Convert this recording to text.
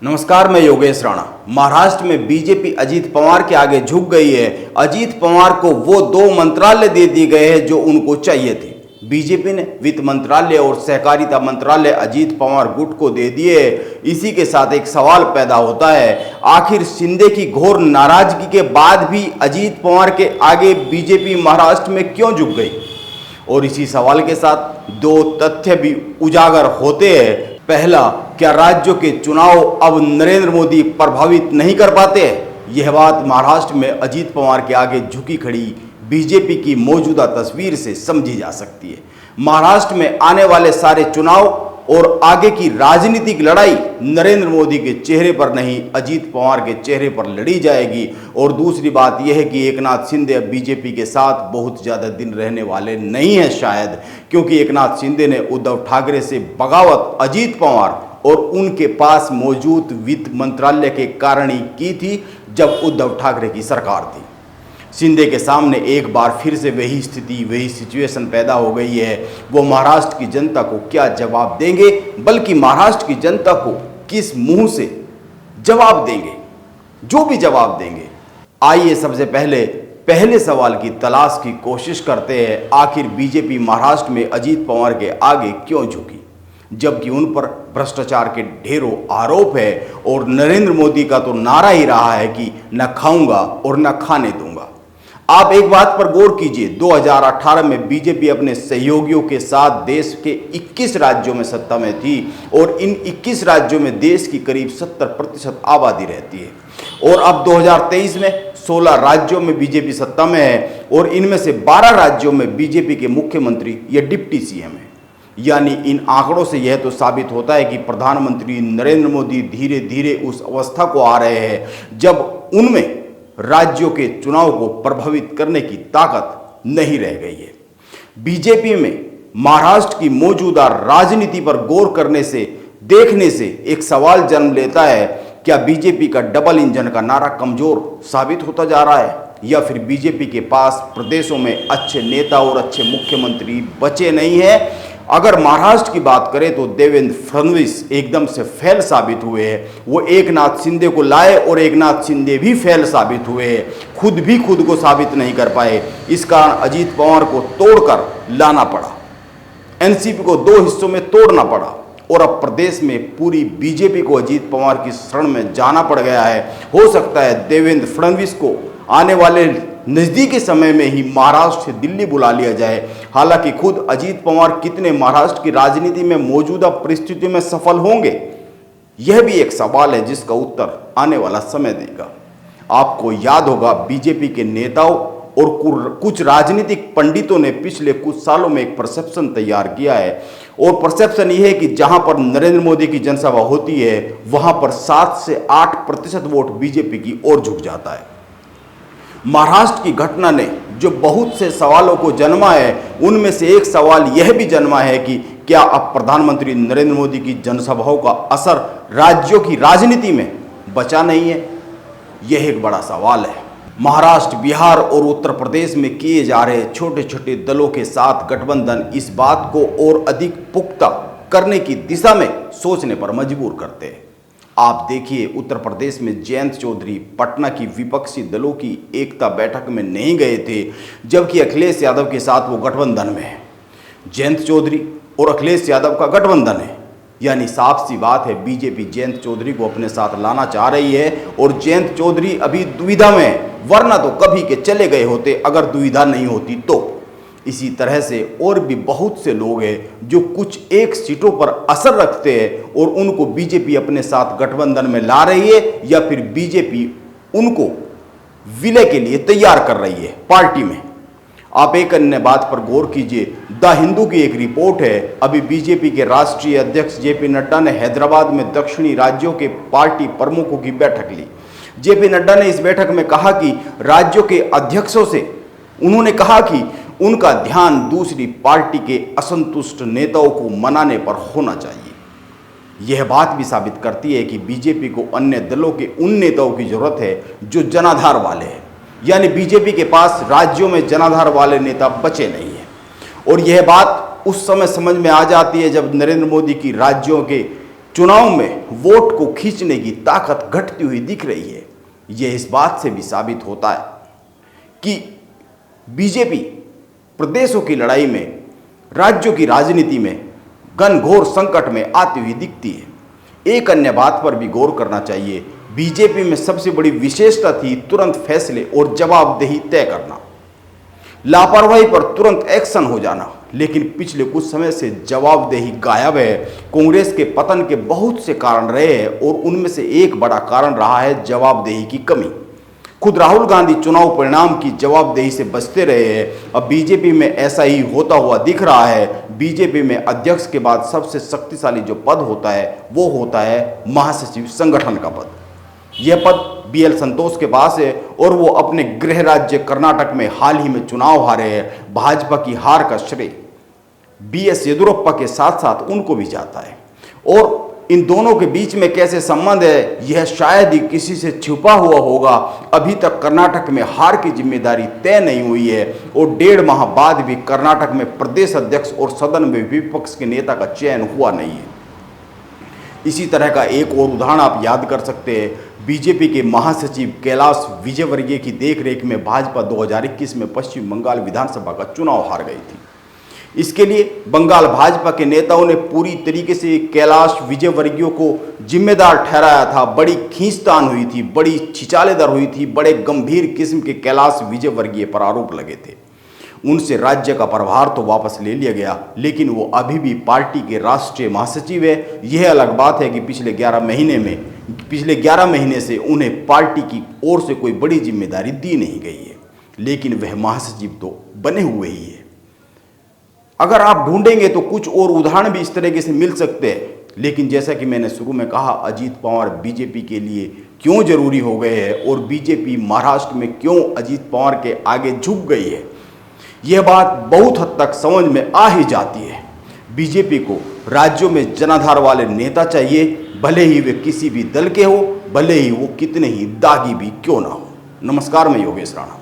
नमस्कार, मैं योगेश राणा। महाराष्ट्र में बीजेपी अजीत पवार के आगे झुक गई है। अजीत पवार को वो 2 मंत्रालय दे दिए गए हैं जो उनको चाहिए थे। बीजेपी ने वित्त मंत्रालय और सहकारिता मंत्रालय अजीत पवार गुट को दे दिए। इसी के साथ एक सवाल पैदा होता है, आखिर शिंदे की घोर नाराजगी के बाद भी अजीत पवार के आगे बीजेपी महाराष्ट्र में क्यों झुक गई? और इसी सवाल के साथ 2 तथ्य भी उजागर होते हैं। पहला, क्या राज्यों के चुनाव अब नरेंद्र मोदी प्रभावित नहीं कर पाते? यह बात महाराष्ट्र में अजीत पवार के आगे झुकी खड़ी बीजेपी की मौजूदा तस्वीर से समझी जा सकती है। महाराष्ट्र में आने वाले सारे चुनाव और आगे की राजनीतिक लड़ाई नरेंद्र मोदी के चेहरे पर नहीं, अजीत पवार के चेहरे पर लड़ी जाएगी। और दूसरी बात यह है कि एकनाथ शिंदे अब बीजेपी के साथ बहुत ज़्यादा दिन रहने वाले नहीं हैं शायद, क्योंकि एकनाथ शिंदे ने उद्धव ठाकरे से बगावत अजीत पवार और उनके पास मौजूद वित्त मंत्रालय के कारण ही की थी जब उद्धव ठाकरे की सरकार थी। शिंदे के सामने एक बार फिर से वही स्थिति, वही सिचुएशन पैदा हो गई है। वो महाराष्ट्र की जनता को क्या जवाब देंगे, बल्कि महाराष्ट्र की जनता को किस मुंह से जवाब देंगे, जो भी जवाब देंगे। आइए सबसे पहले सवाल की तलाश की कोशिश करते हैं। आखिर बीजेपी महाराष्ट्र में अजीत पवार के आगे क्यों झुकी, जबकि उन पर भ्रष्टाचार के ढेरों आरोप है और नरेंद्र मोदी का तो नारा ही रहा है कि न खाऊंगा और न खाने दूंगा। आप एक बात पर गौर कीजिए, 2018 में बीजेपी अपने सहयोगियों के साथ देश के 21 राज्यों में सत्ता में थी और इन 21 राज्यों में देश की करीब 70% आबादी रहती है। और अब 2023 में 16 राज्यों में बीजेपी सत्ता में है और इनमें से 12 राज्यों में बीजेपी के मुख्यमंत्री या डिप्टी सीएम है। यानी इन आंकड़ों से यह तो साबित होता है कि प्रधानमंत्री नरेंद्र मोदी धीरे धीरे उस अवस्था को आ रहे हैं जब उनमें राज्यों के चुनाव को प्रभावित करने की ताकत नहीं रह गई है। बीजेपी में महाराष्ट्र की मौजूदा राजनीति पर गौर करने से, देखने से एक सवाल जन्म लेता है, क्या बीजेपी का डबल इंजन का नारा कमजोर साबित होता जा रहा है, या फिर बीजेपी के पास प्रदेशों में अच्छे नेता और अच्छे मुख्यमंत्री बचे नहीं हैं? अगर महाराष्ट्र की बात करें तो देवेंद्र फडणवीस एकदम से फेल साबित हुए हैं। वो एकनाथ शिंदे को लाए और एकनाथ शिंदे भी फेल साबित हुए हैं, खुद को साबित नहीं कर पाए। इस कारण अजीत पवार को तोड़कर लाना पड़ा, एनसीपी को 2 हिस्सों में तोड़ना पड़ा और अब प्रदेश में पूरी बीजेपी को अजीत पवार की शरण में जाना पड़ गया है। हो सकता है देवेंद्र फडणवीस को आने वाले नज़दीकी समय में ही महाराष्ट्र से दिल्ली बुला लिया जाए। हालांकि खुद अजीत पवार कितने महाराष्ट्र की राजनीति में मौजूदा परिस्थितियों में सफल होंगे, यह भी एक सवाल है जिसका उत्तर आने वाला समय देगा। आपको याद होगा, बीजेपी के नेताओं और कुछ राजनीतिक पंडितों ने पिछले कुछ सालों में एक परसेप्शन तैयार किया है और परसेप्शन यह है कि जहां पर नरेंद्र मोदी की जनसभा होती है वहां पर 7 से 8% वोट बीजेपी की ओर झुक जाता है। महाराष्ट्र की घटना ने जो बहुत से सवालों को जन्मा है, उनमें से एक सवाल यह भी जन्मा है कि क्या अब प्रधानमंत्री नरेंद्र मोदी की जनसभाओं का असर राज्यों की राजनीति में बचा नहीं है? यह एक बड़ा सवाल है। महाराष्ट्र, बिहार और उत्तर प्रदेश में किए जा रहे छोटे छोटे दलों के साथ गठबंधन इस बात को और अधिक पुख्ता करने की दिशा में सोचने पर मजबूर करते हैं। आप देखिए, उत्तर प्रदेश में जयंत चौधरी पटना की विपक्षी दलों की एकता बैठक में नहीं गए थे, जबकि अखिलेश यादव के साथ वो गठबंधन में है। जयंत चौधरी और अखिलेश यादव का गठबंधन है, यानी साफ सी बात है बीजेपी जयंत चौधरी को अपने साथ लाना चाह रही है और जयंत चौधरी अभी दुविधा में है, वरना तो कभी के चले गए होते अगर दुविधा नहीं होती तो। इसी तरह से और भी बहुत से लोग हैं जो कुछ एक सीटों पर असर रखते हैं और उनको बीजेपी अपने साथ गठबंधन में ला रही है या फिर बीजेपी उनको विलय के लिए तैयार कर रही है पार्टी में। आप एक अन्य बात पर गौर कीजिए, द हिंदू की एक रिपोर्ट है, अभी बीजेपी के राष्ट्रीय अध्यक्ष जेपी नड्डा ने हैदराबाद में दक्षिणी राज्यों के पार्टी प्रमुखों की बैठक ली। जेपी नड्डा ने इस बैठक में कहा कि राज्यों के अध्यक्षों से उन्होंने कहा कि उनका ध्यान दूसरी पार्टी के असंतुष्ट नेताओं को मनाने पर होना चाहिए। यह बात भी साबित करती है कि बीजेपी को अन्य दलों के उन नेताओं की जरूरत है जो जनाधार वाले हैं, यानी बीजेपी के पास राज्यों में जनाधार वाले नेता बचे नहीं हैं। और यह बात उस समय समझ में आ जाती है जब नरेंद्र मोदी की राज्यों के चुनाव में वोट को खींचने की ताकत घटती हुई दिख रही है। यह इस बात से भी साबित होता है कि बीजेपी प्रदेशों की लड़ाई में, राज्यों की राजनीति में घनघोर संकट में आती हुई दिखती है। एक अन्य बात पर भी गौर करना चाहिए, बीजेपी में सबसे बड़ी विशेषता थी तुरंत फैसले और जवाबदेही तय करना, लापरवाही पर तुरंत एक्शन हो जाना। लेकिन पिछले कुछ समय से जवाबदेही गायब है। कांग्रेस के पतन के बहुत से कारण रहे हैं और उनमें से एक बड़ा कारण रहा है जवाबदेही की कमी। खुद राहुल गांधी चुनाव परिणाम की जवाबदेही से बचते रहे हैं। अब बीजेपी में ऐसा ही होता हुआ दिख रहा है। बीजेपी में अध्यक्ष के बाद सबसे शक्तिशाली जो पद होता है वो होता है महासचिव संगठन का पद। यह पद BL संतोष के पास है और वो अपने गृह राज्य कर्नाटक में हाल ही में चुनाव हारे हैं। भाजपा की हार का श्रेय BS येदियुरप्पा के साथ साथ उनको भी जाता है। और इन दोनों के बीच में कैसे संबंध है यह शायद ही किसी से छुपा हुआ होगा। अभी तक कर्नाटक में हार की जिम्मेदारी तय नहीं हुई है और 1.5 माह बाद भी कर्नाटक में प्रदेश अध्यक्ष और सदन में विपक्ष के नेता का चयन हुआ नहीं है। इसी तरह का एक और उदाहरण आप याद कर सकते हैं। बीजेपी के महासचिव कैलाश विजयवर्गीय की देखरेख में भाजपा 2021 में पश्चिम बंगाल विधानसभा का चुनाव हार गई थी। इसके लिए बंगाल भाजपा के नेताओं ने पूरी तरीके से कैलाश विजयवर्गीय को जिम्मेदार ठहराया था। बड़ी खींचतान हुई थी, बड़ी छिचालेदार हुई थी, बड़े गंभीर किस्म के कैलाश विजयवर्गीय पर आरोप लगे थे। उनसे राज्य का प्रभार तो वापस ले लिया गया, लेकिन वो अभी भी पार्टी के राष्ट्रीय महासचिव है। यह अलग बात है कि पिछले 11 महीने से उन्हें पार्टी की ओर से कोई बड़ी जिम्मेदारी दी नहीं गई है, लेकिन वह महासचिव तो बने हुए ही है। अगर आप ढूंढेंगे तो कुछ और उदाहरण भी इस तरीके से मिल सकते हैं, लेकिन जैसा कि मैंने शुरू में कहा, अजीत पवार बीजेपी के लिए क्यों जरूरी हो गए हैं और बीजेपी महाराष्ट्र में क्यों अजीत पवार के आगे झुक गई है, यह बात बहुत हद तक समझ में आ ही जाती है। बीजेपी को राज्यों में जनाधार वाले नेता चाहिए, भले ही वे किसी भी दल के हो, भले ही वो कितने ही दागी भी क्यों ना हो। नमस्कार, मैं योगेश राणा।